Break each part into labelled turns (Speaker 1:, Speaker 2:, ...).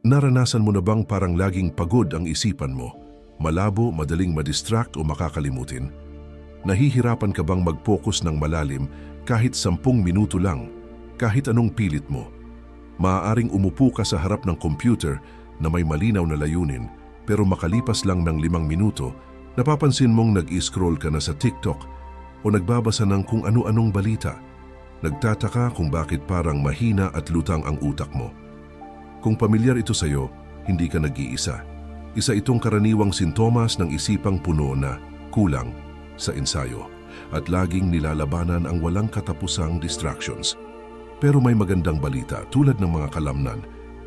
Speaker 1: Naranasan mo na bang parang laging pagod ang isipan mo? Malabo, madaling madistract o makakalimutin? Nahihirapan ka bang mag-focus ng malalim kahit 10 minuto lang, kahit anong pilit mo? Maaaring umupo ka sa harap ng computer na may malinaw na layunin, pero makalipas lang ng 5 minuto, napapansin mong nag-i-scroll ka na sa TikTok o nagbabasa ng kung ano-anong balita. Nagtataka kung bakit parang mahina at lutang ang utak mo. Kung pamilyar ito sa'yo, hindi ka nag-iisa. Isa itong karaniwang sintomas ng isipang puno na kulang sa ensayo at laging nilalabanan ang walang katapusang distractions. Pero may magandang balita tulad ng mga kalamnan.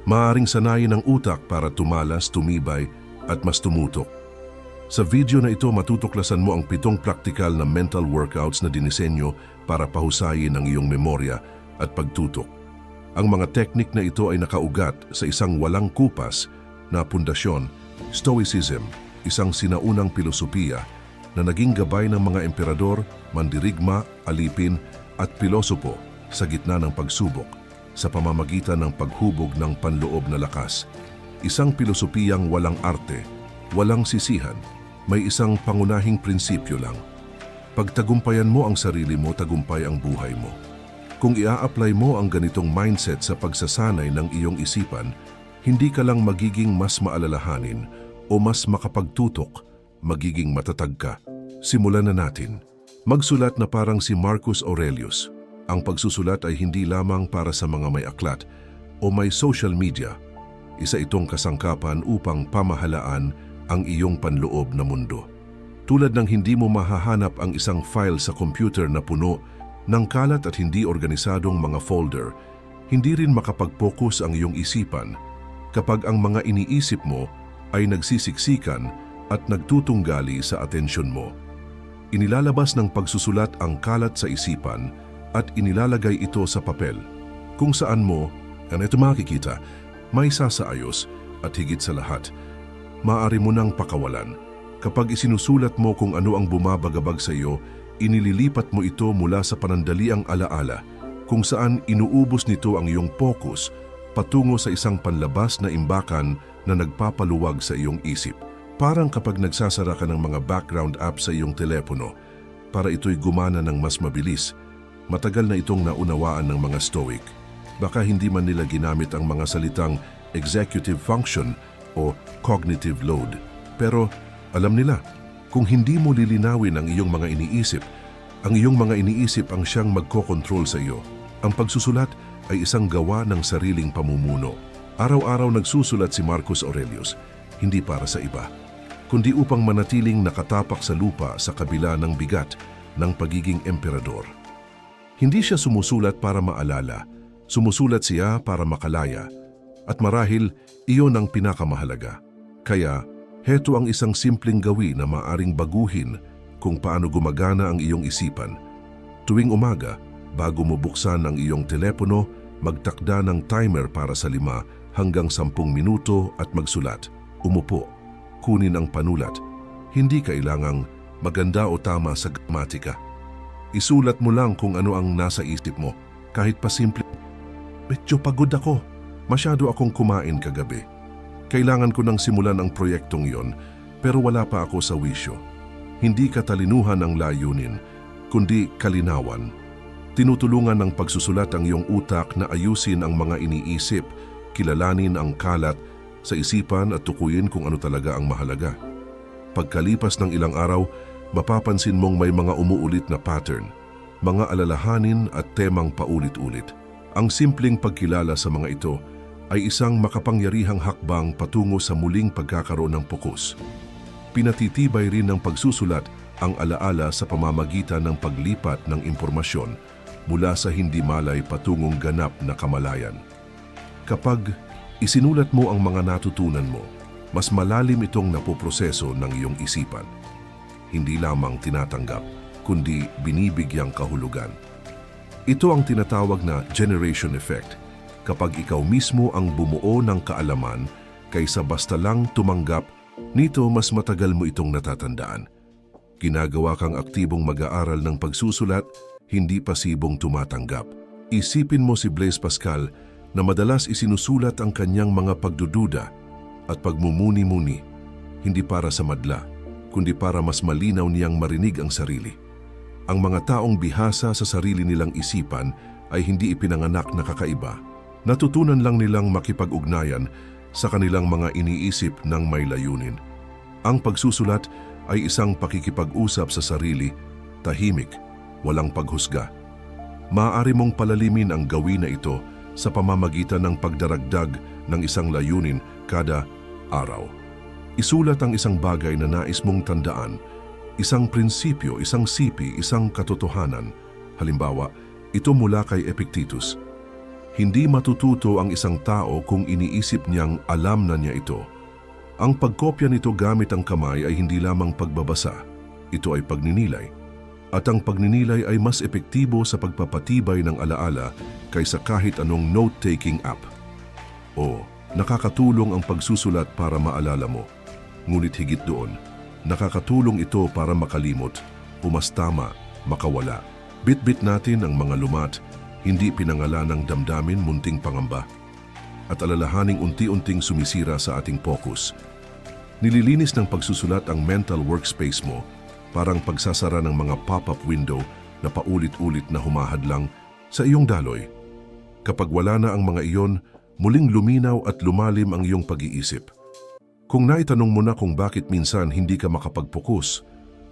Speaker 1: Maaaring sanayin ang utak para tumalas, tumibay at mas tumutok. Sa video na ito, matutuklasan mo ang 7 praktikal na mental workouts na dinisenyo para pahusayin ang iyong memorya at pagtutok. Ang mga teknik na ito ay nakaugat sa isang walang kupas na pundasyon, Stoicism, isang sinaunang pilosopiya na naging gabay ng mga emperador, mandirigma, alipin at pilosopo sa gitna ng pagsubok sa pamamagitan ng paghubog ng panloob na lakas. Isang pilosopiyang walang arte, walang sisihan, may isang pangunahing prinsipyo lang. Pagtagumpayan mo ang sarili mo, tagumpay ang buhay mo. Kung ia-apply mo ang ganitong mindset sa pagsasanay ng iyong isipan, hindi ka lang magiging mas maalalahanin o mas makapagtutok, magiging matatag ka. Simulan na natin. Magsulat na parang si Marcus Aurelius. Ang pagsusulat ay hindi lamang para sa mga may aklat o may social media. Isa itong kasangkapan upang pamahalaan ang iyong panloob na mundo. Tulad ng hindi mo mahahanap ang isang file sa computer na puno ng kalat at hindi organisadong mga folder, hindi rin makapag-focus ang iyong isipan kapag ang mga iniisip mo ay nagsisiksikan at nagtutunggali sa atensyon mo. Inilalabas ng pagsusulat ang kalat sa isipan at inilalagay ito sa papel, kung saan mo, ito makikita, may sasaayos at higit sa lahat, maaari mo nang pakawalan. Kapag isinusulat mo kung ano ang bumabagabag sa iyo, inililipat mo ito mula sa panandaliang alaala kung saan inuubos nito ang iyong focus patungo sa isang panlabas na imbakan na nagpapaluwag sa iyong isip. Parang kapag nagsasara ka ng mga background apps sa iyong telepono para ito'y gumana ng mas mabilis. Matagal na itong naunawaan ng mga Stoic. Baka hindi man nila ginamit ang mga salitang executive function o cognitive load. Pero alam nila, kung hindi mo lilinawin ang iyong mga iniisip, ang iyong mga iniisip ang siyang magkokontrol sa iyo. Ang pagsusulat ay isang gawa ng sariling pamumuno. Araw-araw nagsusulat si Marcus Aurelius, hindi para sa iba, kundi upang manatiling nakatapak sa lupa sa kabila ng bigat ng pagiging emperador. Hindi siya sumusulat para maalala, sumusulat siya para makalaya. At marahil, iyon ang pinakamahalaga. Kaya, heto ang isang simpleng gawin na maaring baguhin kung paano gumagana ang iyong isipan. Tuwing umaga, bago mo buksan ang iyong telepono, magtakda ng timer para sa 5 hanggang 10 minuto at magsulat. Umupo, kunin ang panulat. Hindi kailangang maganda o tama sa gramatika. Isulat mo lang kung ano ang nasa isip mo, kahit pa simple. Medyo pagod ako. Masyado akong kumain kagabi. Kailangan ko nang simulan ang proyektong yon, pero wala pa ako sa wisyo. Hindi katalinuhan ang layunin, kundi kalinawan. Tinutulungan ng pagsusulat ang iyong utak na ayusin ang mga iniisip, kilalanin ang kalat sa isipan at tukuyin kung ano talaga ang mahalaga. Pagkalipas ng ilang araw, mapapansin mong may mga umuulit na pattern, mga alalahanin at temang paulit-ulit. Ang simpleng pagkilala sa mga ito ay isang makapangyarihang hakbang patungo sa muling pagkakaroon ng fokus. Pinatitibay rin ng pagsusulat ang alaala sa pamamagitan ng paglipat ng impormasyon mula sa hindi malay patungong ganap na kamalayan. Kapag isinulat mo ang mga natutunan mo, mas malalim itong napoproseso ng iyong isipan. Hindi lamang tinatanggap, kundi binibigyang kahulugan. Ito ang tinatawag na generation effect, kapag ikaw mismo ang bumuo ng kaalaman kaysa basta lang tumanggap, nito mas matagal mo itong natatandaan. Ginagawa kang aktibong mag-aaral ng pagsusulat, hindi pasibong tumatanggap. Isipin mo si Blaise Pascal, na madalas isinusulat ang kanyang mga pagdududa at pagmumuni-muni, hindi para sa madla, kundi para mas malinaw niyang marinig ang sarili. Ang mga taong bihasa sa sarili nilang isipan ay hindi ipinanganak na kakaiba. Natutunan lang nilang makipag-ugnayan sa kanilang mga iniisip ng may layunin. Ang pagsusulat ay isang pakikipag-usap sa sarili, tahimik, walang paghusga. Maaari mong palalimin ang gawin na ito sa pamamagitan ng pagdaragdag ng isang layunin kada araw. Isulat ang isang bagay na nais mong tandaan, isang prinsipyo, isang sipi, isang katotohanan. Halimbawa, ito mula kay Epictetus. Hindi matututo ang isang tao kung iniisip niyang alam na niya ito. Ang pagkopya nito gamit ang kamay ay hindi lamang pagbabasa, ito ay pagninilay. At ang pagninilay ay mas epektibo sa pagpapatibay ng alaala kaysa kahit anong note-taking app. O, nakakatulong ang pagsusulat para maalala mo. Ngunit higit doon, nakakatulong ito para makalimot, pumastama, makawala. Bit-bit natin ang mga lumat, hindi pinangalan ng damdamin munting pangamba, at alalahaning unti-unting sumisira sa ating focus. Nililinis ng pagsusulat ang mental workspace mo, parang pagsasara ng mga pop-up window na paulit-ulit na humahadlang sa iyong daloy. Kapag wala na ang mga iyon, muling luminaw at lumalim ang iyong pag-iisip. Kung naitanong mo na kung bakit minsan hindi ka makapag-focus,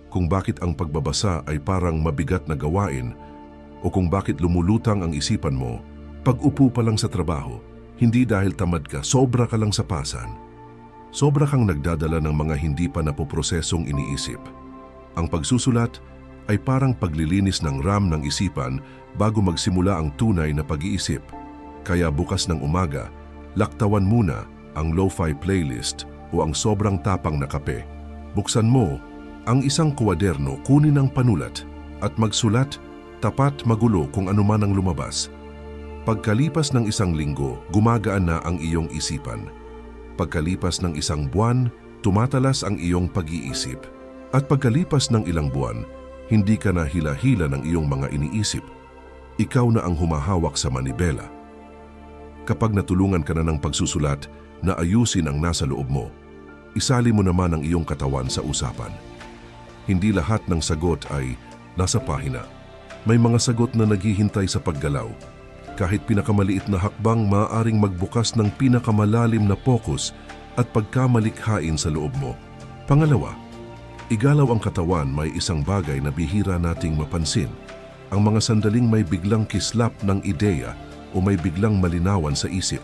Speaker 1: kung bakit ang pagbabasa ay parang mabigat na gawain, o kung bakit lumulutang ang isipan mo, pag-upo pa lang sa trabaho, hindi dahil tamad ka, sobra ka lang sa pasan. Sobra kang nagdadala ng mga hindi pa napoprosesong iniisip. Ang pagsusulat ay parang paglilinis ng RAM ng isipan bago magsimula ang tunay na pag-iisip. Kaya bukas ng umaga, laktawan muna ang lo-fi playlist o ang sobrang tapang na kape. Buksan mo ang isang kwaderno, kunin ang panulat at magsulat, tapat magulo kung anuman ang lumabas. Pagkalipas ng isang linggo, gumagaan na ang iyong isipan. Pagkalipas ng isang buwan, tumatalas ang iyong pag-iisip. At pagkalipas ng ilang buwan, hindi ka na hila-hila ng iyong mga iniisip. Ikaw na ang humahawak sa manibela. Kapag natulungan ka na ng pagsusulat na ayusin ang nasa loob mo, isali mo naman ang iyong katawan sa usapan. Hindi lahat ng sagot ay nasa pahina. May mga sagot na naghihintay sa paggalaw. Kahit pinakamaliit na hakbang, maaaring magbukas ng pinakamalalim na focus at pagkamalikhain sa loob mo. Pangalawa, igalaw ang katawan. May isang bagay na bihira nating mapansin. Ang mga sandaling may biglang kislap ng ideya o may biglang malinawan sa isip.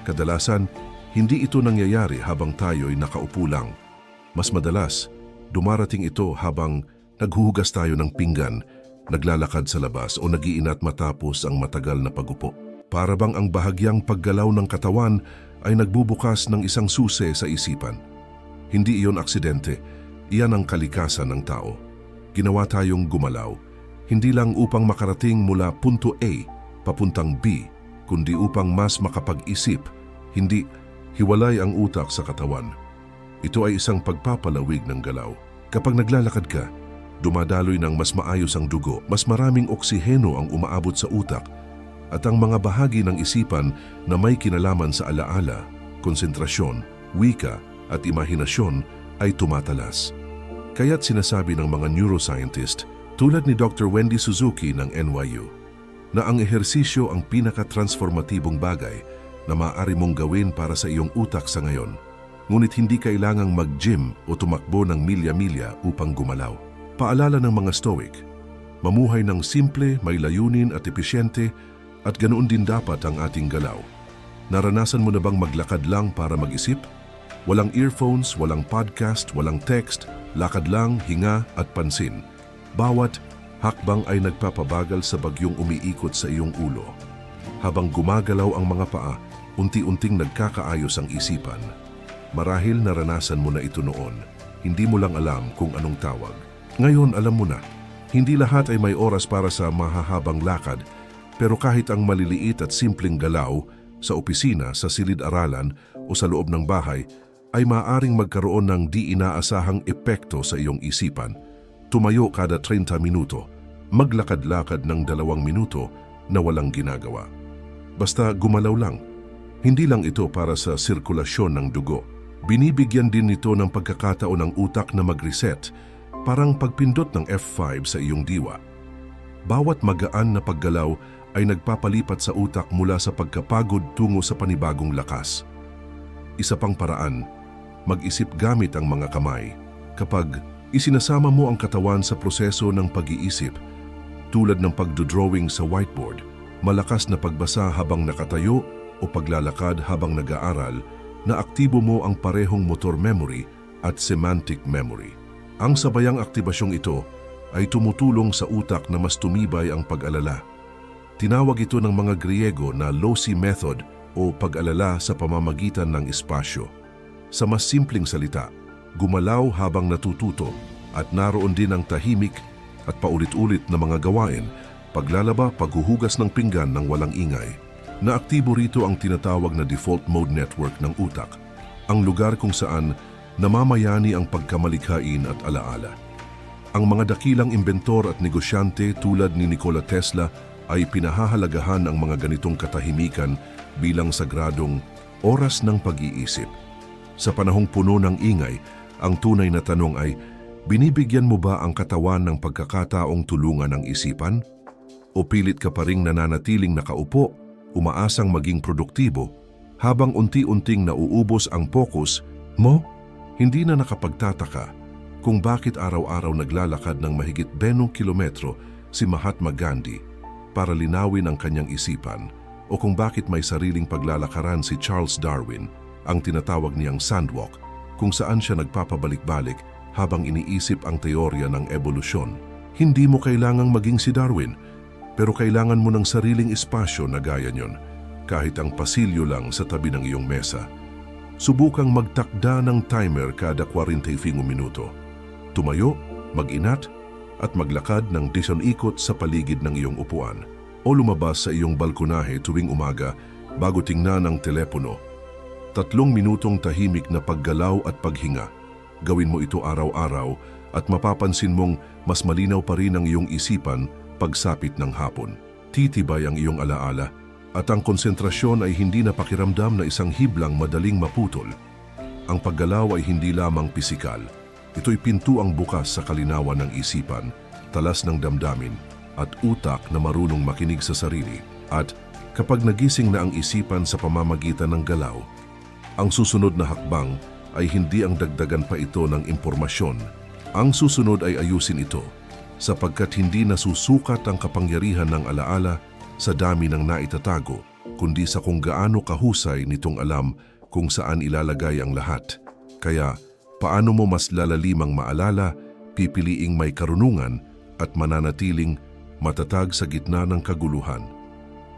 Speaker 1: Kadalasan, hindi ito nangyayari habang tayo'y nakaupo lang. Mas madalas, dumarating ito habang naghuhugas tayo ng pinggan, naglalakad sa labas o nagiinat matapos ang matagal na pagupo. Para bang ang bahagyang paggalaw ng katawan ay nagbubukas ng isang susi sa isipan. Hindi iyon aksidente, iyan ang kalikasan ng tao. Ginawa tayong gumalaw, hindi lang upang makarating mula punto A papuntang B, kundi upang mas makapag-isip, hindi hiwalay ang utak sa katawan. Ito ay isang pagpapalawig ng galaw. Kapag naglalakad ka, dumadaloy ng mas maayos ang dugo, mas maraming oksiheno ang umaabot sa utak, at ang mga bahagi ng isipan na may kinalaman sa alaala, konsentrasyon, wika at imahinasyon ay tumatalas. Kaya't sinasabi ng mga neuroscientist tulad ni Dr. Wendy Suzuki ng NYU na ang ehersisyo ang pinaka-transformatibong bagay na maaari mong gawin para sa iyong utak sa ngayon. Ngunit hindi kailangang mag-gym o tumakbo ng milya-milya upang gumalaw. Paalala ng mga Stoic, mamuhay ng simple, may layunin at episyente, at ganoon din dapat ang ating galaw. Naranasan mo na bang maglakad lang para mag-isip? Walang earphones, walang podcast, walang text, lakad lang, hinga at pansin. Bawat hakbang ay nagpapabagal sa bagyong umiikot sa iyong ulo. Habang gumagalaw ang mga paa, unti-unting nagkakaayos ang isipan. Marahil naranasan mo na ito noon, hindi mo lang alam kung anong tawag. Ngayon alam mo na, hindi lahat ay may oras para sa mahahabang lakad, pero kahit ang maliliit at simpleng galaw sa opisina, sa silid-aralan o sa loob ng bahay ay maaaring magkaroon ng di inaasahang epekto sa iyong isipan. Tumayo kada 30 minuto, maglakad-lakad ng 2 minuto na walang ginagawa. Basta gumalaw lang. Hindi lang ito para sa sirkulasyon ng dugo. Binibigyan din nito ng pagkakataon ng utak na mag-reset, parang pagpindot ng F5 sa iyong diwa. Bawat magaan na paggalaw ay nagpapalipat sa utak mula sa pagkapagod tungo sa panibagong lakas. Isa pang paraan, mag-isip gamit ang mga kamay. Kapag isinasama mo ang katawan sa proseso ng pag-iisip, tulad ng pagdodrawing sa whiteboard, malakas na pagbasa habang nakatayo o paglalakad habang nag-aaral, na aktibo mo ang parehong motor memory at semantic memory. Ang sabayang aktibasyong ito ay tumutulong sa utak na mas tumibay ang pag-alala. Tinawag ito ng mga Griego na loci method o pag-alala sa pamamagitan ng espasyo. Sa mas simpleng salita, gumalaw habang natututo at naroon din ang tahimik at paulit-ulit na mga gawain, paglalaba, paghuhugas ng pinggan ng walang ingay. Naaktibo rito ang tinatawag na default mode network ng utak, ang lugar kung saan namamayani ang pagkamalikhain at alaala. Ang mga dakilang inventor at negosyante tulad ni Nikola Tesla ay pinahahalagahan ang mga ganitong katahimikan bilang sagradong oras ng pag-iisip. Sa panahong puno ng ingay, ang tunay na tanong ay, binibigyan mo ba ang katawan ng pagkakataong tulungan ang isipan? O pilit ka pa ring nananatiling nakaupo, umaasang maging produktibo, habang unti-unting nauubos ang focus mo? Hindi na nakapagtataka kung bakit araw-araw naglalakad ng mahigit 20 kilometro si Mahatma Gandhi para linawin ang kanyang isipan, o kung bakit may sariling paglalakaran si Charles Darwin, ang tinatawag niyang sandwalk, kung saan siya nagpapabalik-balik habang iniisip ang teorya ng ebolusyon. Hindi mo kailangang maging si Darwin, pero kailangan mo ng sariling espasyo na gaya niyon, kahit ang pasilyo lang sa tabi ng iyong mesa. Subukang magtakda ng timer kada 45 minuto. Tumayo, mag-inat, at maglakad ng 10 ikot sa paligid ng iyong upuan o lumabas sa iyong balkonahe tuwing umaga bago tingnan ang telepono. 3 minutong tahimik na paggalaw at paghinga. Gawin mo ito araw-araw at mapapansin mong mas malinaw pa rin ang iyong isipan pagsapit ng hapon. Titibay ang iyong alaala at ang konsentrasyon ay hindi na pakiramdam na isang hiblang madaling maputol. Ang paggalaw ay hindi lamang pisikal. Ito'y pintuang bukas sa kalinawan ng isipan, talas ng damdamin, at utak na marunong makinig sa sarili. At kapag nagising na ang isipan sa pamamagitan ng galaw, ang susunod na hakbang ay hindi ang dagdagan pa ito ng impormasyon. Ang susunod ay ayusin ito, sapagkat hindi nasusukat ang kapangyarihan ng alaala sa dami ng naitatago, kundi sa kung gaano kahusay nitong alam kung saan ilalagay ang lahat. Kaya, paano mo mas lalalimang maalala, pipiliing may karunungan at mananatiling matatag sa gitna ng kaguluhan.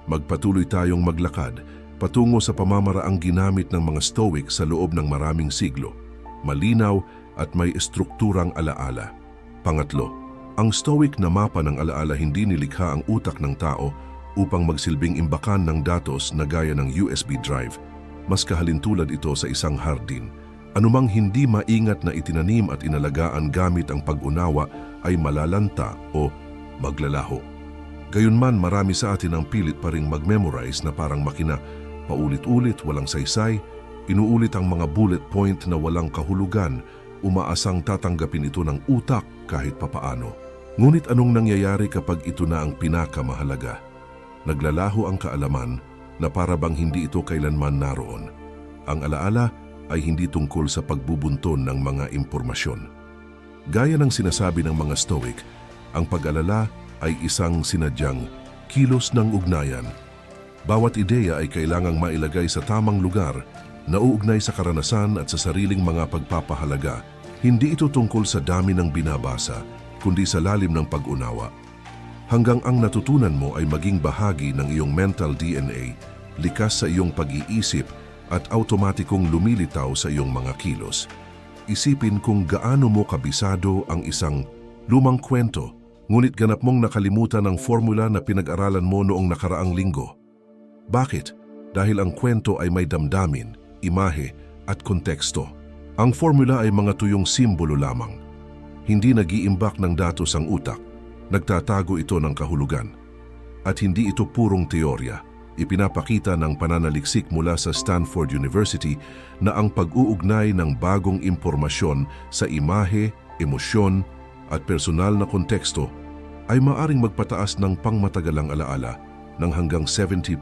Speaker 1: Magpatuloy tayong maglakad patungo sa pamamaraang ginamit ng mga Stoic sa loob ng maraming siglo, malinaw at may estrukturang alaala. Pangatlo, ang Stoic na mapa ng alaala hindi nilikha ang utak ng tao upang magsilbing imbakan ng datos na gaya ng USB drive. Mas kahalintulad ito sa isang hardin. Anumang hindi maingat na itinanim at inalagaan gamit ang pag-unawa ay malalanta o maglalaho. Gayunman, marami sa atin ang pilit pa ring mag-memorize na parang makina, paulit-ulit, walang saysay, inuulit ang mga bullet point na walang kahulugan, umaasang tatanggapin ito ng utak kahit papaano. Ngunit anong nangyayari kapag ito na ang pinakamahalaga? Naglalaho ang kaalaman na para bang hindi ito kailanman naroon. Ang alaala ay hindi tungkol sa pagbubunton ng mga impormasyon. Gaya ng sinasabi ng mga Stoic, ang pag-alala ay isang sinadyang kilos ng ugnayan. Bawat ideya ay kailangang mailagay sa tamang lugar na uugnay sa karanasan at sa sariling mga pagpapahalaga. Hindi ito tungkol sa dami ng binabasa, kundi sa lalim ng pag-unawa. Hanggang ang natutunan mo ay maging bahagi ng iyong mental DNA, likas sa iyong pag-iisip at automatikong lumilitaw sa iyong mga kilos. Isipin kung gaano mo kabisado ang isang lumang kwento, ngunit ganap mong nakalimutan ang formula na pinag-aralan mo noong nakaraang linggo. Bakit? Dahil ang kwento ay may damdamin, imahe at konteksto. Ang formula ay mga tuyong simbolo lamang. Hindi nag-iimbak ng datos ang utak, nagtatago ito ng kahulugan. At hindi ito purong teorya. Ipinapakita ng pananaliksik mula sa Stanford University na ang pag-uugnay ng bagong impormasyon sa imahe, emosyon at personal na konteksto ay maaring magpataas ng pangmatagalang alaala ng hanggang 70%.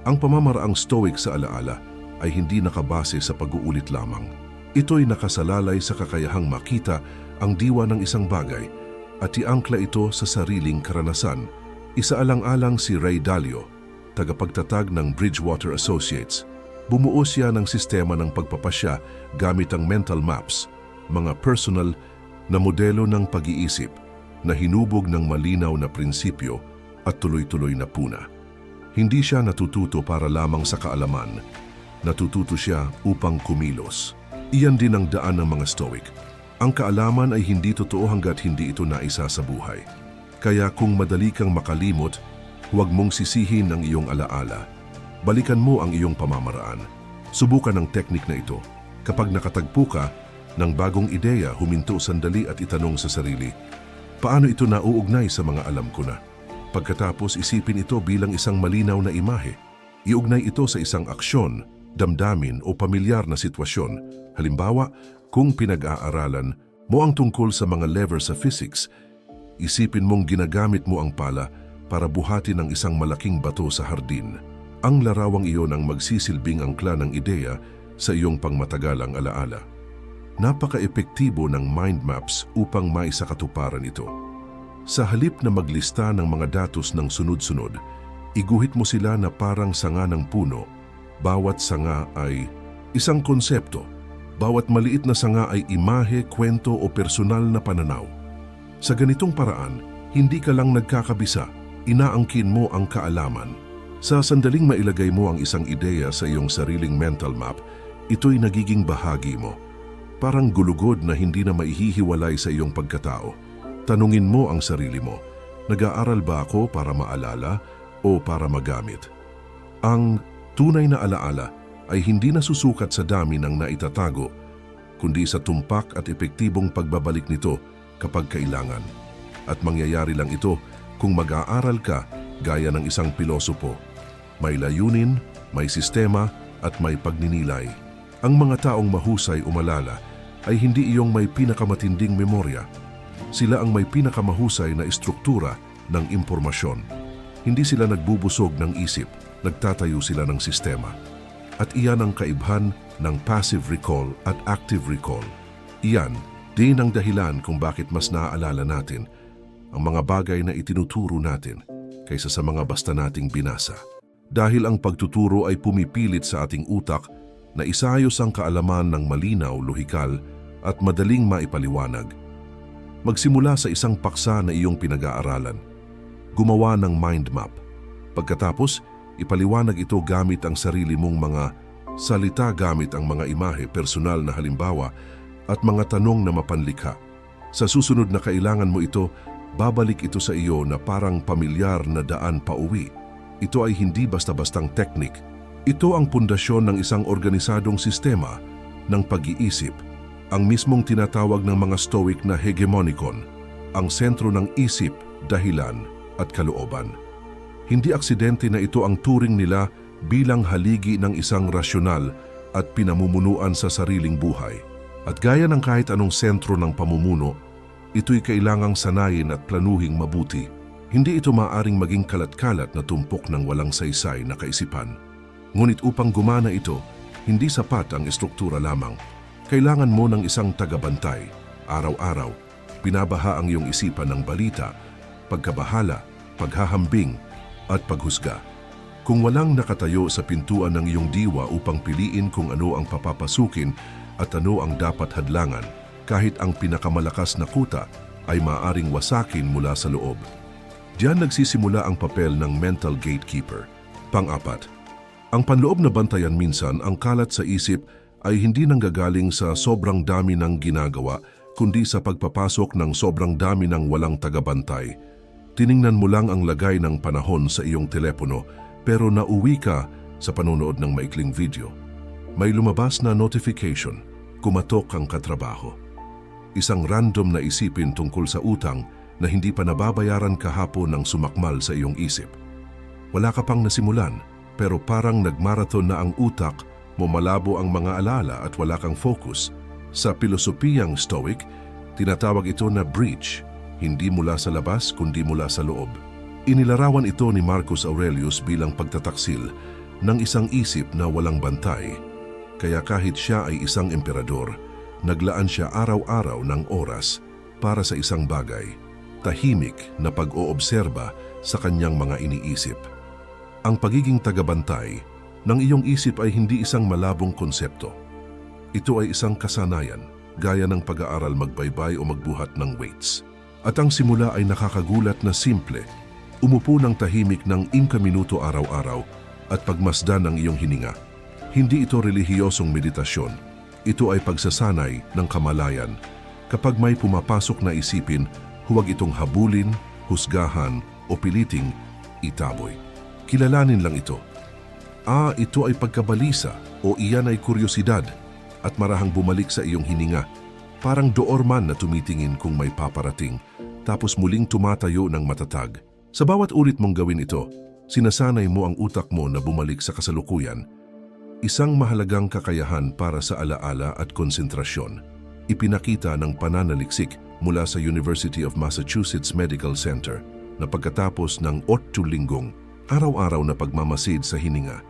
Speaker 1: Ang pamamaraang Stoic sa alaala ay hindi nakabase sa pag-uulit lamang. Ito'y nakasalalay sa kakayahang makita ang diwa ng isang bagay at iangkla ito sa sariling karanasan. Isaalang-alang si Ray Dalio, tagapagtatag ng Bridgewater Associates. Bumuo siya ng sistema ng pagpapasya gamit ang mental maps, mga personal na modelo ng pag-iisip na hinubog ng malinaw na prinsipyo at tuloy-tuloy na puna. Hindi siya natututo para lamang sa kaalaman, natututo siya upang kumilos. Iyan din ang daan ng mga Stoic. Ang kaalaman ay hindi totoo hanggat hindi ito naisa sa buhay. Kaya kung madali kang makalimot, huwag mong sisihin ang iyong alaala. Balikan mo ang iyong pamamaraan. Subukan ang teknik na ito. Kapag nakatagpo ka ng bagong ideya, huminto sandali at itanong sa sarili, paano ito nauugnay sa mga alam ko na? Pagkatapos isipin ito bilang isang malinaw na imahe. Iugnay ito sa isang aksyon, damdamin o pamilyar na sitwasyon. Halimbawa, kung pinag-aaralan mo ang tungkol sa mga lever sa physics, isipin mong ginagamit mo ang pala para buhatin ang isang malaking bato sa hardin. Ang larawang iyon ang magsisilbing angkla ng ideya sa iyong pangmatagalang alaala. Napaka-epektibo ng mind maps upang maisakatuparan ito. Sa halip na maglista ng mga datos ng sunod-sunod, iguhit mo sila na parang sanga ng puno. Bawat sanga ay isang konsepto. Bawat maliit na sanga ay imahe, kwento o personal na pananaw. Sa ganitong paraan, hindi ka lang nagkakabisa, inaangkin mo ang kaalaman. Sa sandaling mailagay mo ang isang ideya sa iyong sariling mental map, ito'y nagiging bahagi mo. Parang gulugod na hindi na maihihiwalay sa iyong pagkatao. Tanungin mo ang sarili mo, nag-aaral ba ako para maalala o para magamit? Ang tunay na alaala ay hindi nasusukat sa dami ng naitatago, kundi sa tumpak at epektibong pagbabalik nito kapag kailangan. At mangyayari lang ito kung mag-aaral ka gaya ng isang pilosopo. May layunin, may sistema at may pagninilay. Ang mga taong mahusay umalala ay hindi iyong may pinakamatinding memorya. Sila ang may pinakamahusay na istruktura ng impormasyon. Hindi sila nagbubusog ng isip, nagtatayo sila ng sistema. At iyan ang kaibhan ng passive recall at active recall. Iyan din ang dahilan kung bakit mas naaalala natin ang mga bagay na itinuturo natin kaysa sa mga basta nating binasa. Dahil ang pagtuturo ay pumipilit sa ating utak na isayos ang kaalaman ng malinaw, lohikal at madaling maipaliwanag. Magsimula sa isang paksa na iyong pinag-aaralan. Gumawa ng mind map. Pagkatapos, ipaliwanag ito gamit ang sarili mong mga salita, gamit ang mga imahe, personal na halimbawa at mga tanong na mapanlikha. Sa susunod na kailangan mo ito, babalik ito sa iyo na parang pamilyar na daan pauwi. Ito ay hindi basta-bastang teknik. Ito ang pundasyon ng isang organisadong sistema ng pag-iisip, ang mismong tinatawag ng mga Stoic na hegemonikon, ang sentro ng isip, dahilan at kalooban. Hindi aksidente na ito ang turing nila bilang haligi ng isang rasyonal at pinamumunuan sa sariling buhay. At gaya ng kahit anong sentro ng pamumuno, ito'y kailangang sanayin at planuhing mabuti. Hindi ito maaaring maging kalat-kalat na tumpok ng walang saysay na kaisipan. Ngunit upang gumana ito, hindi sapat ang estruktura lamang. Kailangan mo ng isang tagabantay, araw-araw, pinabaha ang iyong isipan ng balita, pagkabahala, paghahambing, at paghusga. Kung walang nakatayo sa pintuan ng iyong diwa upang piliin kung ano ang papapasukin at ano ang dapat hadlangan, kahit ang pinakamalakas na kuta ay maaaring wasakin mula sa loob. Diyan nagsisimula ang papel ng mental gatekeeper. Pang-apat, ang panloob na bantayan minsan ang kalat sa isip ay hindi nanggagaling sa sobrang dami ng ginagawa, kundi sa pagpapasok ng sobrang dami ng walang tagabantay. Tiningnan mo lang ang lagay ng panahon sa iyong telepono, pero nauwi ka sa panonood ng maikling video. May lumabas na notification, kumatok ang katrabaho. Isang random na isipin tungkol sa utang na hindi pa nababayaran kahapon ng sumakmal sa iyong isip. Wala ka pang nasimulan, pero parang nagmarathon na ang utak mo, malabo ang mga alaala at wala kang focus. Sa pilosopiyang Stoic, tinatawag ito na breach, hindi mula sa labas kundi mula sa loob. Inilarawan ito ni Marcus Aurelius bilang pagtataksil ng isang isip na walang bantay. Kaya kahit siya ay isang emperador, naglaan siya araw-araw ng oras para sa isang bagay, tahimik na pag-oobserba sa kanyang mga iniisip. Ang pagiging tagabantay ng iyong isip ay hindi isang malabong konsepto. Ito ay isang kasanayan, gaya ng pag-aaral magbaybay o magbuhat ng weights. At ang simula ay nakakagulat na simple. Umupo ng tahimik ng 5 minuto araw-araw at pagmasdan ng iyong hininga. Hindi ito relihiyosong meditasyon. Ito ay pagsasanay ng kamalayan. Kapag may pumapasok na isipin, huwag itong habulin, husgahan o piliting itaboy. Kilalanin lang ito. Ito ay pagkabalisa o iyan ay kuryosidad at marahang bumalik sa iyong hininga. Parang doorman na tumitingin kung may paparating, tapos muling tumatayo ng matatag. Sa bawat ulit mong gawin ito, sinasanay mo ang utak mo na bumalik sa kasalukuyan. Isang mahalagang kakayahan para sa alaala at konsentrasyon. Ipinakita ng pananaliksik mula sa University of Massachusetts Medical Center na pagkatapos ng 8 linggong araw-araw na pagmamasid sa hininga,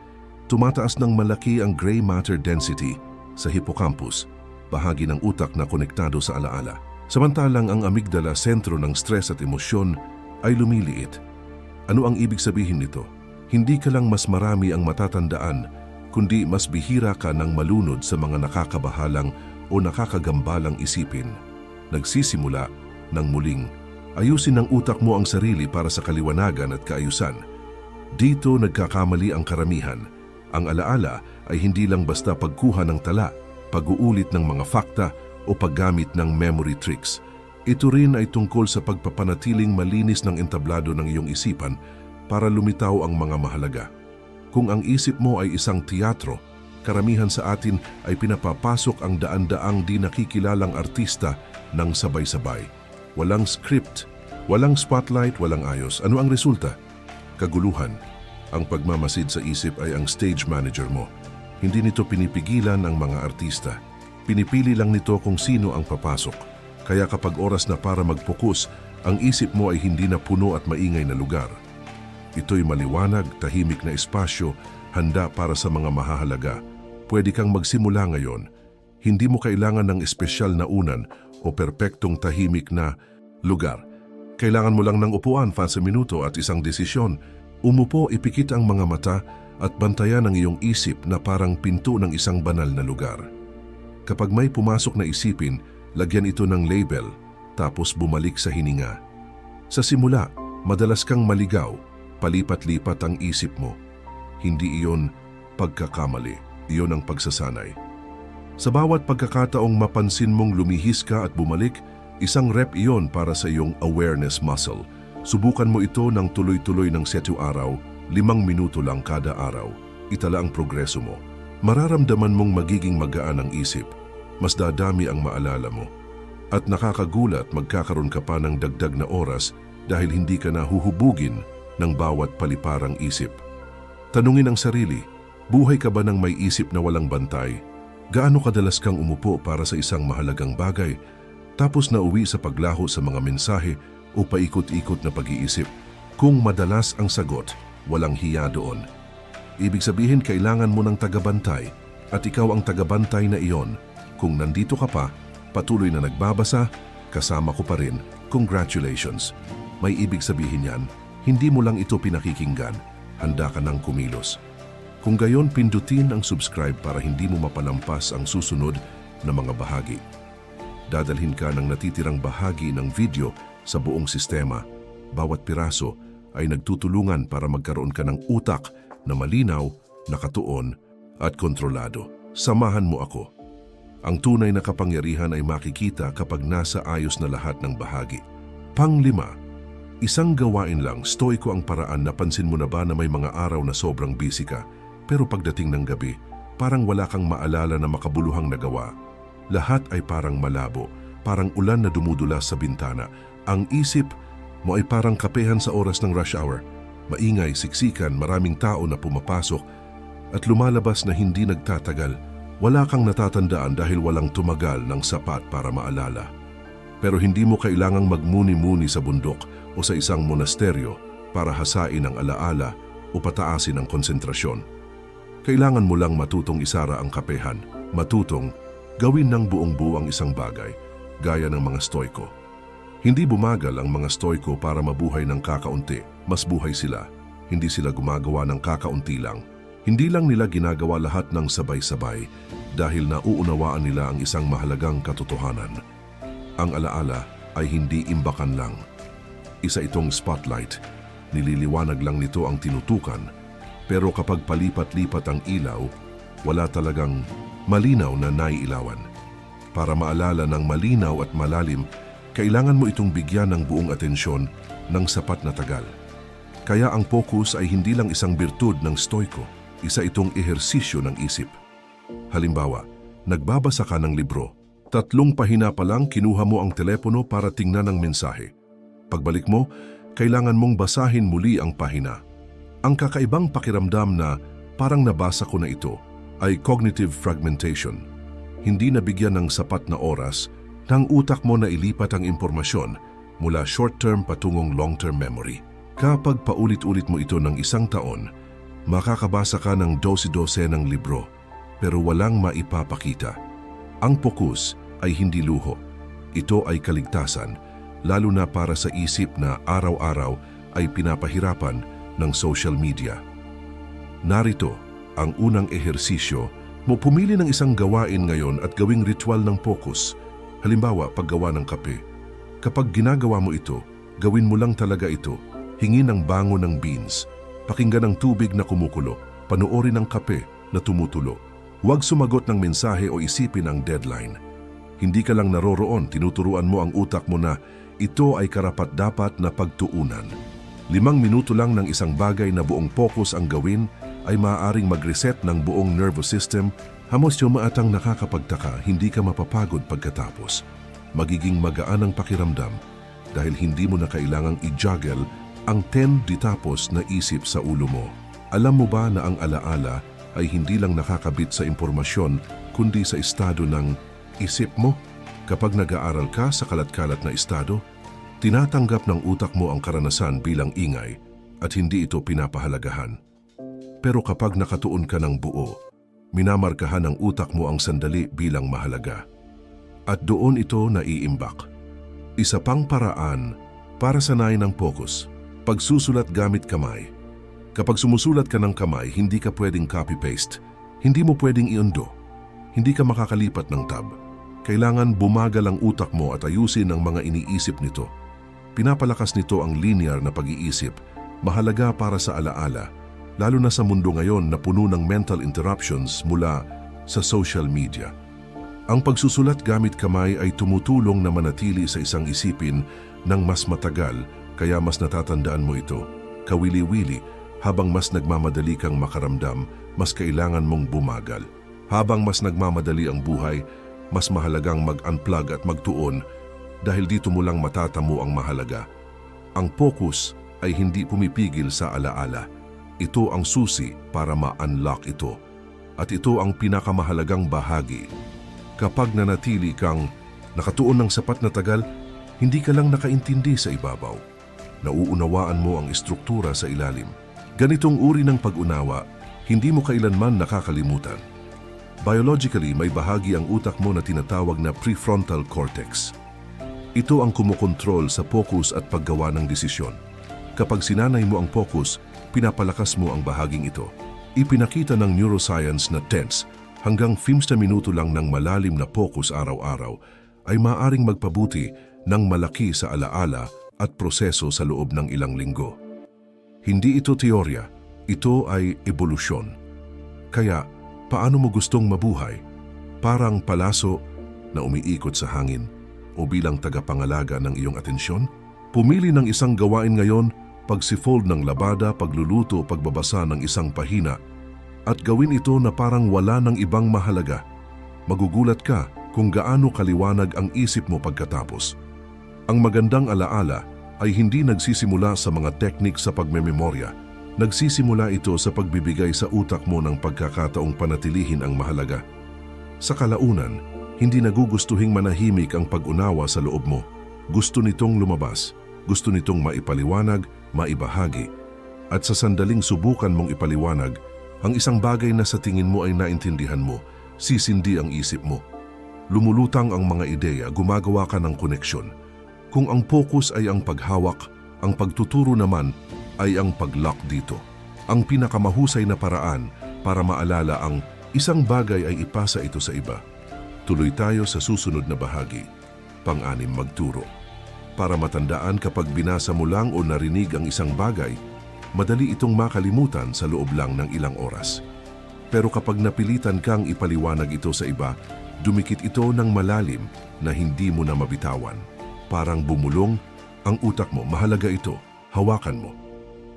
Speaker 1: tumataas ng malaki ang gray matter density sa hippocampus, bahagi ng utak na konektado sa alaala. Samantalang ang amygdala, sentro ng stress at emosyon, ay lumiliit. Ano ang ibig sabihin nito? Hindi ka lang mas marami ang matatandaan, kundi mas bihira ka ng malunod sa mga nakakabahalang o nakakagambalang isipin. Nagsisimula ng muling ayusin ng utak mo ang sarili para sa kaliwanagan at kaayusan. Dito nagkakamali ang karamihan. Ang alaala ay hindi lang basta pagkuha ng tala, pag-uulit ng mga fakta o paggamit ng memory tricks. Ito rin ay tungkol sa pagpapanatiling malinis ng entablado ng iyong isipan para lumitaw ang mga mahalaga. Kung ang isip mo ay isang teatro, karamihan sa atin ay pinapapasok ang daan-daang di nakikilalang artista ng sabay-sabay. Walang script, walang spotlight, walang ayos. Ano ang resulta? Kaguluhan. Ang pagmamasid sa isip ay ang stage manager mo. Hindi nito pinipigilan ang mga artista. Pinipili lang nito kung sino ang papasok. Kaya kapag oras na para mag-focus, ang isip mo ay hindi na puno at maingay na lugar. Ito'y maliwanag, tahimik na espasyo, handa para sa mga mahahalaga. Pwede kang magsimula ngayon. Hindi mo kailangan ng espesyal na unan o perpektong tahimik na lugar. Kailangan mo lang ng upuan, sa minuto at isang desisyon. Umupo, ipikit ang mga mata at bantayan ang iyong isip na parang pinto ng isang banal na lugar. Kapag may pumasok na isipin, lagyan ito ng label, tapos bumalik sa hininga. Sa simula, madalas kang maligaw, palipat-lipat ang isip mo. Hindi iyon pagkakamali, iyon ang pagsasanay. Sa bawat pagkakataong mapansin mong lumihis ka at bumalik, isang rep iyon para sa iyong awareness muscle. Subukan mo ito ng tuloy-tuloy ng 7 araw, 5 minuto lang kada araw. Itala ang progreso mo. Mararamdaman mong magiging magaan ang isip, mas dadami ang maalala mo. At nakakagulat, magkakaroon ka pa ng dagdag na oras dahil hindi ka na huhubugin ng bawat paliparang isip. Tanungin ang sarili, buhay ka ba ng may isip na walang bantay? Gaano kadalas kang umupo para sa isang mahalagang bagay, tapos nauwi sa paglaho sa mga mensahe o paikot-ikot na pag-iisip? Kung madalas ang sagot, walang hiya doon. Ibig sabihin kailangan mo ng tagabantay at ikaw ang tagabantay na iyon. Kung nandito ka pa, patuloy na nagbabasa, kasama ko pa rin, congratulations. May ibig sabihin yan, hindi mo lang ito pinakikinggan, handa ka ng kumilos. Kung gayon, pindutin ang subscribe para hindi mo mapalampas ang susunod na mga bahagi. Dadalhin ka ng natitirang bahagi ng video sa buong sistema. Bawat piraso ay nagtutulungan para magkaroon ka ng utak na malinaw, nakatuon at kontrolado. Samahan mo ako. Ang tunay na kapangyarihan ay makikita kapag nasa ayos na lahat ng bahagi. Pang-5, isang gawain lang, stoiko ang paraan. Napansin mo na ba na may mga araw na sobrang busy ka, pero pagdating ng gabi, parang wala kang maalala na makabuluhang nagawa? Lahat ay parang malabo, parang ulan na dumudulas sa bintana. Ang isip mo ay parang kapehan sa oras ng rush hour. Maingay, siksikan, maraming tao na pumapasok at lumalabas na hindi nagtatagal. Wala kang natatandaan dahil walang tumagal ng sapat para maalala. Pero hindi mo kailangang magmuni-muni sa bundok o sa isang monasteryo para hasain ang alaala o pataasin ang konsentrasyon. Kailangan mo lang matutong isara ang kapehan, matutong gawin ng buong buo ang isang bagay, gaya ng mga Stoiko. Hindi bumagal ang mga Stoiko para mabuhay ng kakaunti, mas buhay sila. Hindi sila gumagawa ng kakaunti lang. Hindi lang nila ginagawa lahat ng sabay-sabay dahil nauunawaan nila ang isang mahalagang katotohanan. Ang alaala ay hindi imbakan lang. Isa itong spotlight. Nililiwanag lang nito ang tinutukan. Pero kapag palipat-lipat ang ilaw, wala talagang malinaw na naiilawan. Para maalala ng malinaw at malalim, kailangan mo itong bigyan ng buong atensyon ng sapat na tagal. Kaya ang focus ay hindi lang isang birtud ng Stoiko, isa itong ehersisyo ng isip. Halimbawa, nagbabasa ka ng libro. 3 pahina pa lang kinuha mo ang telepono para tingnan ang mensahe. Pagbalik mo, kailangan mong basahin muli ang pahina. Ang kakaibang pakiramdam na parang nabasa ko na ito ay cognitive fragmentation. Hindi nabigyan ng sapat na oras ng utak mo na ilipat ang impormasyon mula short-term patungong long-term memory. Kapag paulit-ulit mo ito ng 1 taon, makakabasa ka ng 12 ng libro pero walang maipapakita. Ang focus ay hindi luho. Ito ay kaligtasan, lalo na para sa isip na araw-araw ay pinapahirapan ng social media. Narito ang unang ehersisyo mo. Pumili ng isang gawain ngayon at gawing ritual ng focus. Halimbawa, paggawa ng kape. Kapag ginagawa mo ito, gawin mo lang talaga ito. Hingi ng bango ng beans. Pakinggan ang tubig na kumukulo. Panoorin ang kape na tumutulo. Huwag sumagot ng mensahe o isipin ang deadline. Hindi ka lang naroroon, tinuturuan mo ang utak mo na ito ay karapat-dapat na pagtuunan. 5 minuto lang ng isang bagay na buong focus ang gawin ay maaaring mag-reset ng buong nervous system. Hamos yung maatang nakakapagtaka, hindi ka mapapagod pagkatapos. Magiging magaan ang pakiramdam dahil hindi mo na kailangang i-juggle ang 10 ditapos na isip sa ulo mo. Alam mo ba na ang alaala ay hindi lang nakakabit sa impormasyon kundi sa estado ng isip mo? Kapag nag-aaral ka sa kalat-kalat na estado, tinatanggap ng utak mo ang karanasan bilang ingay at hindi ito pinapahalagahan. Pero kapag nakatuon ka ng buo, minamarkahan ng utak mo ang sandali bilang mahalaga. At doon ito naiimbak. Isa pang paraan para sanayin ng focus, pagsusulat gamit kamay. Kapag sumusulat ka ng kamay, hindi ka pwedeng copy-paste. Hindi mo pwedeng i-undo. Hindi ka makakalipat ng tab. Kailangan bumagal ang utak mo at ayusin ang mga iniisip nito. Pinapalakas nito ang linear na pag-iisip, mahalaga para sa alaala, lalo na sa mundo ngayon na puno ng mental interruptions mula sa social media. Ang pagsusulat gamit kamay ay tumutulong na manatili sa isang isipin ng mas matagal, kaya mas natatandaan mo ito. Kawili-wili, habang mas nagmamadali kang makaramdam, mas kailangan mong bumagal. Habang mas nagmamadali ang buhay, mas mahalagang mag-unplug at magtuon dahil dito mo lang matatamo ang mahalaga. Ang focus ay hindi pumipigil sa alaala. Ito ang susi para ma-unlock ito. At ito ang pinakamahalagang bahagi. Kapag nanatili kang nakatuon ng sapat na tagal, hindi ka lang nakaintindi sa ibabaw. Nauunawaan mo ang estruktura sa ilalim. Ganitong uri ng pag-unawa, hindi mo kailanman nakakalimutan. Biologically, may bahagi ang utak mo na tinatawag na prefrontal cortex. Ito ang kumokontrol sa focus at paggawa ng desisyon. Kapag sinanay mo ang focus, pinapalakas mo ang bahaging ito. Ipinakita ng neuroscience na tense hanggang 15 minuto lang ng malalim na focus araw-araw ay maaaring magpabuti ng malaki sa alaala at proseso sa loob ng ilang linggo. Hindi ito teorya, ito ay ebolusyon. Kaya, paano mo gustong mabuhay? Parang palaso na umiikot sa hangin o bilang tagapangalaga ng iyong atensyon? Pumili ng isang gawain ngayon, pagsifold ng labada, pagluluto, pagbabasa ng isang pahina, at gawin ito na parang wala ng ibang mahalaga. Magugulat ka kung gaano kaliwanag ang isip mo pagkatapos. Ang magandang alaala, ay hindi nagsisimula sa mga teknik sa pagmememorya. Nagsisimula ito sa pagbibigay sa utak mo ng pagkakataong panatilihin ang mahalaga. Sa kalaunan, hindi nagugustuhing manahimik ang pag-unawa sa loob mo. Gusto nitong lumabas, gusto nitong maipaliwanag, maibahagi. At sa sandaling subukan mong ipaliwanag, ang isang bagay na sa tingin mo ay naintindihan mo, sisindi ang isip mo. Lumulutang ang mga ideya, gumagawa ka ng koneksyon. Kung ang focus ay ang paghawak, ang pagtuturo naman ay ang pag-lock dito. Ang pinakamahusay na paraan para maalala ang isang bagay ay ipasa ito sa iba. Tuloy tayo sa susunod na bahagi, pang-anim magturo. Para matandaan kapag binasa mo lang o narinig ang isang bagay, madali itong makalimutan sa loob lang ng ilang oras. Pero kapag napilitan kang ipaliwanag ito sa iba, dumikit ito ng malalim na hindi mo na mabitawan. Parang bumulong ang utak mo, mahalaga ito, hawakan mo.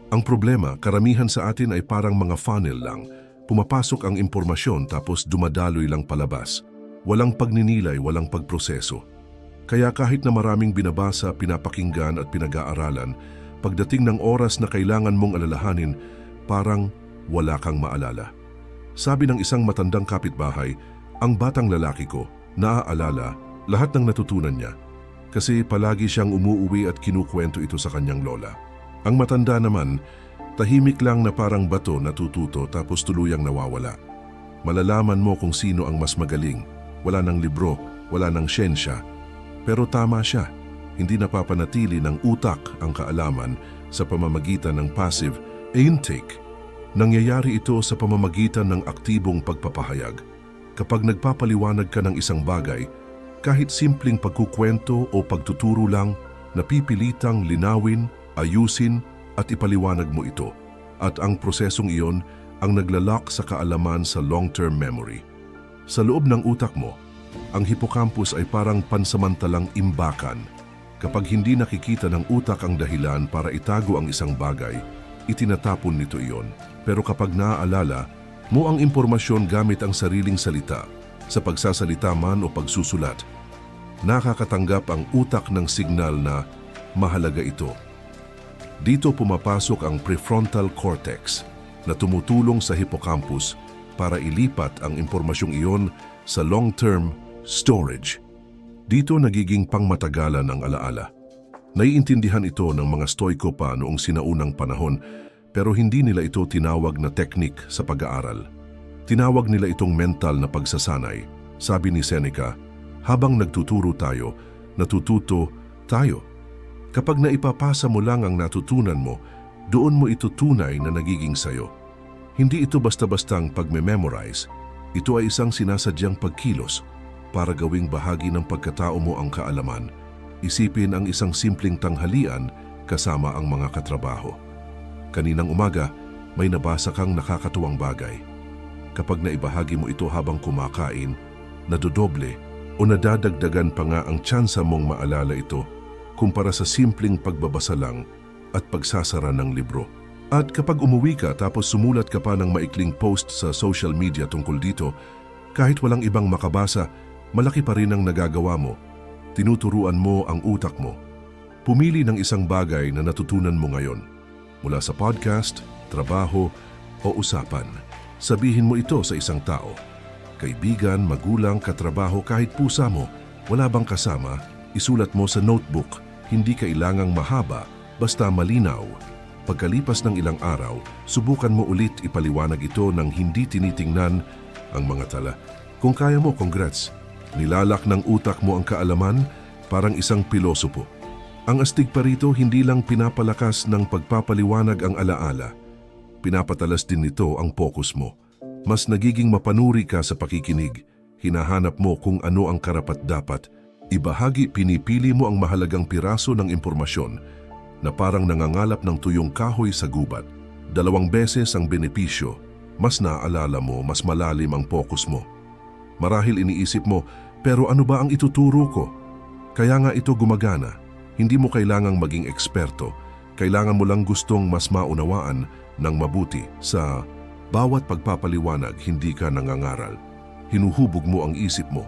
Speaker 1: Ang problema, karamihan sa atin ay parang mga funnel lang. Pumapasok ang impormasyon tapos dumadaloy lang palabas. Walang pagninilay, walang pagproseso. Kaya kahit na maraming binabasa, pinapakinggan at pinag-aaralan, pagdating ng oras na kailangan mong alalahanin, parang wala kang maalala. Sabi ng isang matandang kapitbahay, ang batang lalaki ko, naaalala lahat ng natutunan niya kasi palagi siyang umuuwi at kinukwento ito sa kanyang lola. Ang matanda naman, tahimik lang na parang bato natututo tapos tuluyang nawawala. Malalaman mo kung sino ang mas magaling. Wala ng libro, wala ng siyensya. Pero tama siya, hindi napapanatili ng utak ang kaalaman sa pamamagitan ng passive intake. Nangyayari ito sa pamamagitan ng aktibong pagpapahayag. Kapag nagpapaliwanag ka ng isang bagay, kahit simpleng pagkukwento o pagtuturo lang, napipilitang linawin, ayusin at ipaliwanag mo ito. At ang prosesong iyon ang naglalak sa kaalaman sa long-term memory. Sa loob ng utak mo, ang hippocampus ay parang pansamantalang imbakan. Kapag hindi nakikita ng utak ang dahilan para itago ang isang bagay, itinatapon nito iyon. Pero kapag naaalala mo ang impormasyon gamit ang sariling salita, sa pagsasalita man o pagsusulat, nakakatanggap ang utak ng signal na mahalaga ito. Dito pumapasok ang prefrontal cortex na tumutulong sa hippocampus para ilipat ang impormasyong iyon sa long-term storage. Dito nagiging pangmatagalan ang alaala. Naiintindihan ito ng mga Stoiko pa noong sinaunang panahon, pero hindi nila ito tinawag na teknik sa pag-aaral. Tinawag nila itong mental na pagsasanay. Sabi ni Seneca, habang nagtuturo tayo, natututo tayo. Kapag naipapasa mo lang ang natutunan mo, doon mo ito tunay na nagiging sayo. Hindi ito basta-bastang pagme-memorize. Ito ay isang sinasadyang pagkilos para gawing bahagi ng pagkatao mo ang kaalaman. Isipin ang isang simpleng tanghalian kasama ang mga katrabaho. Kaninang umaga, may nabasa kang nakakatuwang bagay. Kapag naibahagi mo ito habang kumakain, nadodoble o nadadagdagan pa nga ang tsansa mong maalala ito kumpara sa simpleng pagbabasa lang at pagsasara ng libro. At kapag umuwi ka tapos sumulat ka pa ng maikling post sa social media tungkol dito, kahit walang ibang makabasa, malaki pa rin ang nagagawa mo. Tinuturuan mo ang utak mo. Pumili ng isang bagay na natutunan mo ngayon. Mula sa podcast, trabaho o usapan. Sabihin mo ito sa isang tao. Kaibigan, magulang, katrabaho, kahit pusa mo, wala bang kasama, isulat mo sa notebook. Hindi kailangang mahaba, basta malinaw. Pagkalipas ng ilang araw, subukan mo ulit ipaliwanag ito ng hindi tinitingnan ang mga tala. Kung kaya mo, congrats. Nilalak ng utak mo ang kaalaman parang isang pilosopo. Ang astig pa rito, hindi lang pinapalakas ng pagpapaliwanag ang alaala. Pinapatalas din nito ang focus mo. Mas nagiging mapanuri ka sa pakikinig. Hinahanap mo kung ano ang karapat-dapat. Ibahagi, pinipili mo ang mahalagang piraso ng impormasyon na parang nangangalap ng tuyong kahoy sa gubat. 2 beses ang benepisyo. Mas naaalala mo, mas malalim ang focus mo. Marahil iniisip mo, pero ano ba ang ituturo ko? Kaya nga ito gumagana. Hindi mo kailangang maging eksperto. Kailangan mo lang gustong mas maunawaan ng mabuti. Sa bawat pagpapaliwanag, hindi ka nangangaral. Hinuhubog mo ang isip mo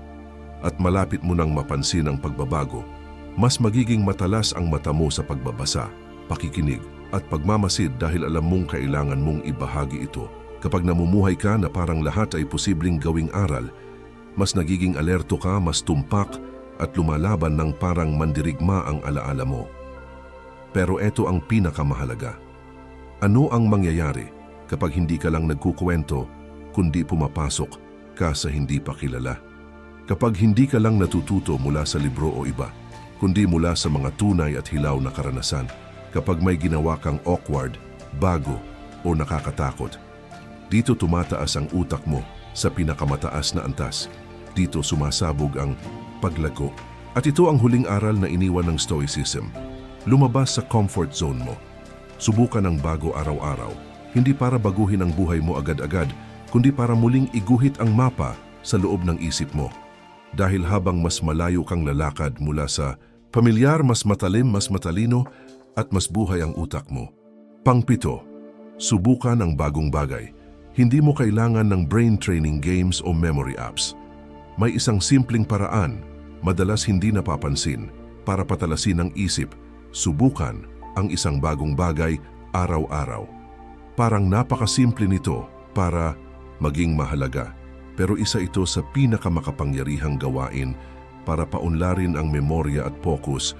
Speaker 1: at malapit mo nang mapansin ang pagbabago. Mas magiging matalas ang mata mo sa pagbabasa, pakikinig at pagmamasid dahil alam mong kailangan mong ibahagi ito. Kapag namumuhay ka na parang lahat ay posibleng gawing aral, mas nagiging alerto ka, mas tumpak at lumalaban ng parang mandirigma ang alaala mo. Pero eto ang pinakamahalaga. Ano ang mangyayari kapag hindi ka lang nagkukwento, kundi pumapasok ka sa hindi pa kilala? Kapag hindi ka lang natututo mula sa libro o iba, kundi mula sa mga tunay at hilaw na karanasan. Kapag may ginawa kang awkward, bago o nakakatakot, dito tumataas ang utak mo sa pinakamataas na antas. Dito sumasabog ang paglago. At ito ang huling aral na iniwan ng Stoicism. Lumabas sa comfort zone mo. Subukan ang bago araw-araw. Hindi para baguhin ang buhay mo agad-agad, kundi para muling iguhit ang mapa sa loob ng isip mo. Dahil habang mas malayo kang lalakad mula sa pamilyar, mas matalim, mas matalino, at mas buhay ang utak mo. Pangpito, subukan ang bagong bagay. Hindi mo kailangan ng brain training games o memory apps. May isang simpleng paraan, madalas hindi napapansin, para patalasin ang isip. Subukan ang isang bagong bagay araw-araw. Parang napakasimple nito para maging mahalaga. Pero isa ito sa pinakamakapangyarihang gawain para paunlarin ang memorya at focus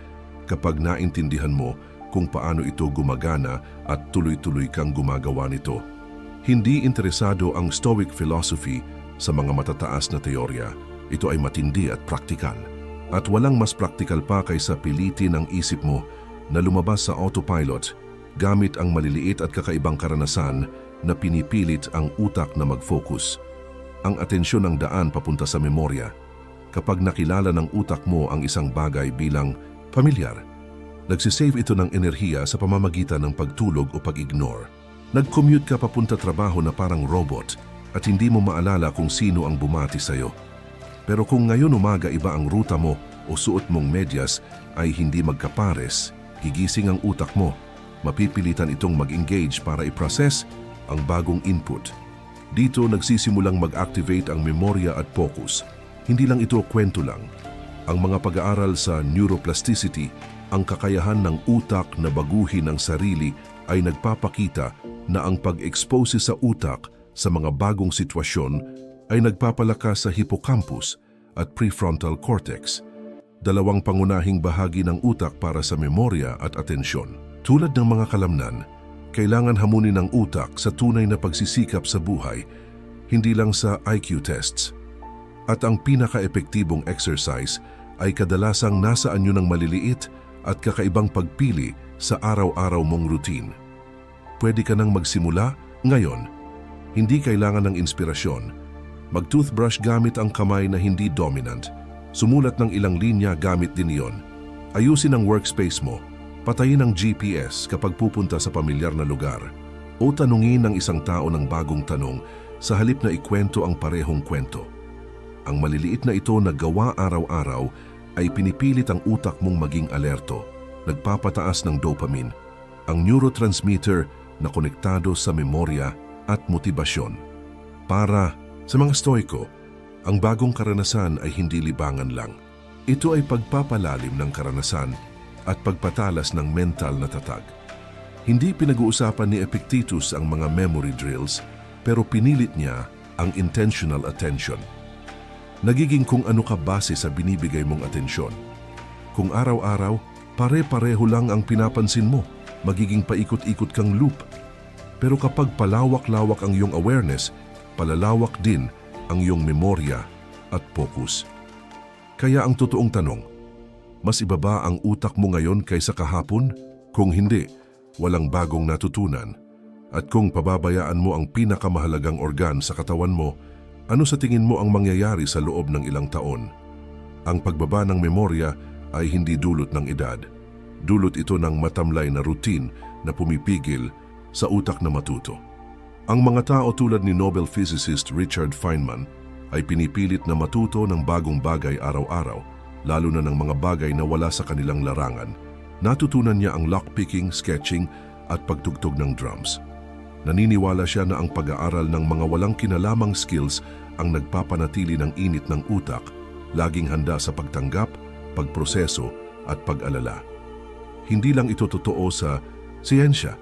Speaker 1: kapag naintindihan mo kung paano ito gumagana at tuloy-tuloy kang gumagawa nito. Hindi interesado ang Stoic philosophy sa mga matataas na teorya. Ito ay matindi at praktikal. At walang mas praktikal pa kaysa pilitin ang isip mo na lumabas sa autopilot gamit ang maliliit at kakaibang karanasan na pinipilit ang utak na mag-focus. Ang atensyon ng daan papunta sa memorya. Kapag nakilala ng utak mo ang isang bagay bilang pamilyar, nagsisave ito ng enerhiya sa pamamagitan ng pagtulog o pag-ignore. Nag-commute ka papunta trabaho na parang robot at hindi mo maalala kung sino ang bumati sa'yo. Pero kung ngayon umaga iba ang ruta mo o suot mong medyas ay hindi magkapares, gigising ang utak mo. Mapipilitan itong mag-engage para i-process ang bagong input. Dito nagsisimulang mag-activate ang memorya at focus. Hindi lang ito kwento lang. Ang mga pag-aaral sa neuroplasticity, ang kakayahan ng utak na baguhin ang sarili ay nagpapakita na ang pag-expose sa utak sa mga bagong sitwasyon ay nagpapalakas sa hippocampus at prefrontal cortex, dalawang pangunahing bahagi ng utak para sa memorya at atensyon. Tulad ng mga kalamnan, kailangan hamunin ng utak sa tunay na pagsisikap sa buhay, hindi lang sa IQ tests. At ang pinaka-epektibong exercise ay kadalasang nasa anyo ng maliliit at kakaibang pagpili sa araw-araw mong routine. Pwede ka nang magsimula ngayon. Hindi kailangan ng inspirasyon. Mag-toothbrush gamit ang kamay na hindi dominant. Sumulat ng ilang linya gamit din iyon. Ayusin ang workspace mo. Patayin ang GPS kapag pupunta sa pamilyar na lugar. O tanungin ng isang tao ng bagong tanong sa halip na ikwento ang parehong kwento. Ang maliliit na ito na gawa araw-araw ay pinipilit ang utak mong maging alerto, nagpapataas ng dopamine, ang neurotransmitter na konektado sa memorya at motibasyon. Para sa mga Stoiko, ang bagong karanasan ay hindi libangan lang. Ito ay pagpapalalim ng karanasan at pagpatalas ng mental na tatag. Hindi pinag-uusapan ni Epictetus ang mga memory drills, pero pinilit niya ang intentional attention. Nagiging kung ano ka base sa binibigay mong atensyon. Kung araw-araw, pare-pareho lang ang pinapansin mo, magiging paikot-ikot kang loop. Pero kapag palawak-lawak ang iyong awareness, palalawak din ang iyong memorya at focus. Kaya ang totoong tanong, mas ibaba ang utak mo ngayon kaysa kahapon? Kung hindi, walang bagong natutunan. At kung pababayaan mo ang pinakamahalagang organ sa katawan mo, ano sa tingin mo ang mangyayari sa loob ng ilang taon? Ang pagbaba ng memorya ay hindi dulot ng edad. Dulot ito ng matamlay na routine na pumipigil sa utak na matuto. Ang mga tao tulad ni Nobel physicist Richard Feynman ay pinipilit na matuto ng bagong bagay araw-araw, lalo na ng mga bagay na wala sa kanilang larangan. Natutunan niya ang lockpicking, sketching at pagtugtog ng drums. Naniniwala siya na ang pag-aaral ng mga walang kinalamang skills ang nagpapanatili ng init ng utak, laging handa sa pagtanggap, pagproseso at pag-alala. Hindi lang ito totoo sa siyensya.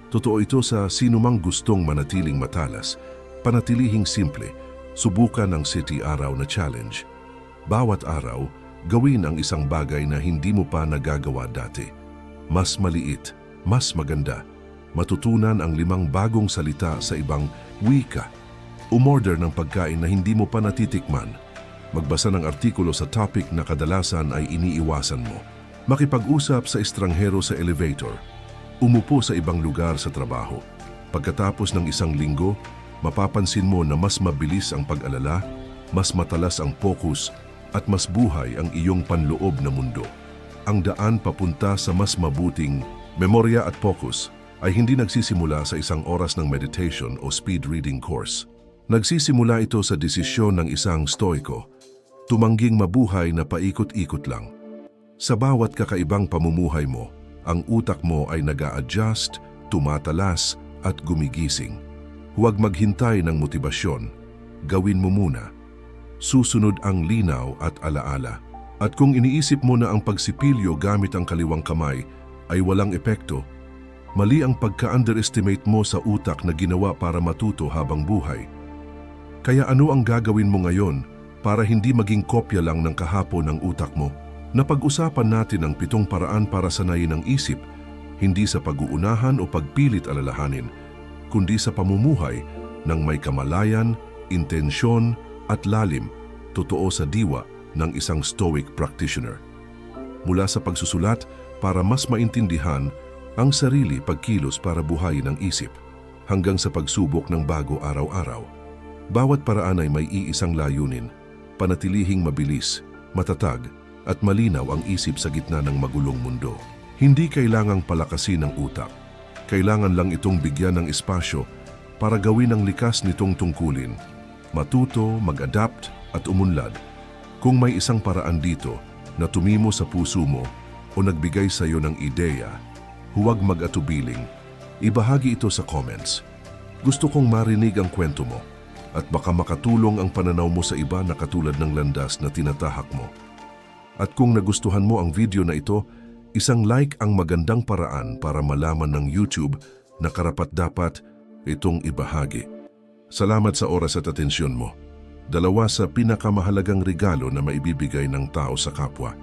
Speaker 1: Totoo ito sa sinumang gustong manatiling matalas, panatilihing simple, subukan ang City Araw na challenge. Bawat araw, gawin ang isang bagay na hindi mo pa nagagawa dati. Mas maliit, mas maganda. Matutunan ang 5 bagong salita sa ibang wika. Umorder ng pagkain na hindi mo pa natitikman. Magbasa ng artikulo sa topic na kadalasan ay iniiwasan mo. Makipag-usap sa estranghero sa elevator. Umupo sa ibang lugar sa trabaho. Pagkatapos ng 1 linggo, mapapansin mo na mas mabilis ang pag-alala, mas matalas ang focus, at mas buhay ang iyong panloob na mundo. Ang daan papunta sa mas mabuting memorya at focus ay hindi nagsisimula sa 1 oras ng meditation o speed reading course. Nagsisimula ito sa desisyon ng isang stoiko, tumangging mabuhay na paikot-ikot lang. Sa bawat kakaibang pamumuhay mo, ang utak mo ay nag-a-adjust, tumatalas at gumigising. Huwag maghintay ng motibasyon, gawin mo muna. Susunod ang linaw at alaala. At kung iniisip mo na ang pagsipilyo gamit ang kaliwang kamay ay walang epekto, mali ang pagka-underestimate mo sa utak na ginawa para matuto habang buhay. Kaya ano ang gagawin mo ngayon para hindi maging kopya lang ng kahapon ng utak mo? Napag-usapan natin ang 7 paraan para sanayin ang isip, hindi sa pag-uunahan o pagpilit alalahanin, kundi sa pamumuhay ng may kamalayan, intensyon at lalim, totoo sa diwa ng isang stoic practitioner. Mula sa pagsusulat para mas maintindihan ang sarili pagkilos para buhayin ang isip, hanggang sa pagsubok ng bago araw-araw. Bawat paraan ay may iisang layunin, panatilihing mabilis, matatag at malinaw ang isip sa gitna ng magulong mundo. Hindi kailangang palakasin ang utak. Kailangan lang itong bigyan ng espasyo para gawin ang likas nitong tungkulin. Matuto, mag-adapt at umunlad. Kung may isang paraan dito na tumimo sa puso mo o nagbigay sa iyo ng ideya, huwag mag-atubiling. Ibahagi ito sa comments. Gusto kong marinig ang kwento mo at baka makatulong ang pananaw mo sa iba na katulad ng landas na tinatahak mo. At kung nagustuhan mo ang video na ito, isang like ang magandang paraan para malaman ng YouTube na karapat-dapat itong ibahagi. Salamat sa oras at atensyon mo. 2 sa pinakamahalagang regalo na maibibigay ng tao sa kapwa.